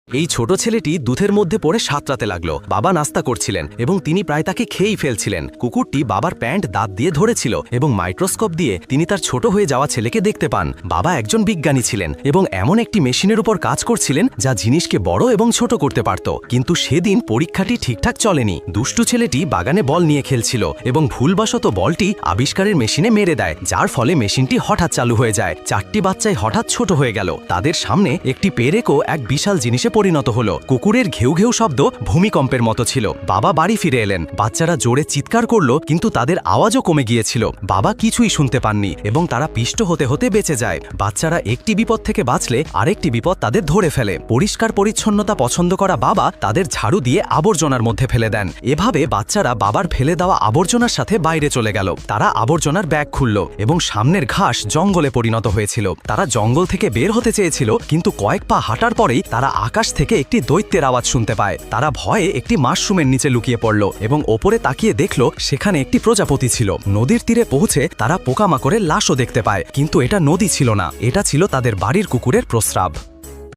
এই ছোট ছেলেটি দুধের মধ্যে পড়ে সাঁতরাতে লাগলো। বাবা নাস্তা করছিলেন এবং তিনি প্রায় তাকে খেয়েই ফেলছিলেন। কুকুরটি বাবার প্যান্ট দাঁত দিয়ে ধরেছিল এবং মাইক্রোস্কোপ দিয়ে তিনি তার ছোট হয়ে যাওয়া ছেলেকে দেখতে পান। বাবা একজন বিজ্ঞানী ছিলেন এবং এমন একটি মেশিনের উপর কাজ করছিলেন যা জিনিসকে বড় এবং ছোট করতে পারত। কিন্তু সেদিন পরীক্ষাটি ঠিকঠাক চলেনি। দুষ্টু ছেলেটি বাগানে বল নিয়ে খেলছিল এবং ভুলবশত বলটি আবিষ্কারের মেশিনে মেরে দেয়, যার ফলে মেশিনটি হঠাৎ চালু হয়ে যায়। চারটি বাচ্চাই হঠাৎ ছোট হয়ে গেল। তাদের সামনে একটি পেরেকও এক বিশাল জিনিসে পরিণত হলো। কুকুরের ঘেউ ঘেউ শব্দ ভূমিকম্পের মতো ছিল। বাবা বাড়ি ফিরে এলেন। বাচ্চারা জোরে চিৎকার করলো, কিন্তু তাদের আওয়াজও কমে গিয়েছিল। বাবা কিছুই শুনতে পাননি এবং তারা পিষ্ট হতে হতে বেঁচে যায়। বাচ্চারা একটি বিপদ থেকে বাঁচলে আরেকটি বিপদ তাদের ধরে ফেলে। পরিষ্কার পরিচ্ছন্নতা পছন্দ করা বাবা তাদের ঝাড়ু দিয়ে আবর্জনার মধ্যে ফেলে দেন। এভাবে বাচ্চারা বাবার ফেলে দেওয়া আবর্জনার সাথে বাইরে চলে গেল। তারা আবর্জনার ব্যাগ খুলল এবং সামনের ঘাস জঙ্গলে পরিণত হয়েছিল। তারা জঙ্গল থেকে বের হতে চেয়েছিল, কিন্তু কয়েক পা হাঁটার পরেই তারা আকাশ থেকে একটি দৈত্যের আওয়াজ শুনতে পায়। তারা ভয়ে একটি মাশরুমের নিচে লুকিয়ে পড়ল এবং ওপরে তাকিয়ে দেখল সেখানে একটি প্রজাপতি ছিল। নদীর তীরে পৌঁছে তারা পোকামাকড়ের লাশও দেখতে পায়, কিন্তু এটা নদী ছিল না, এটা ছিল তাদের বাড়ির কুকুরের প্রস্রাব।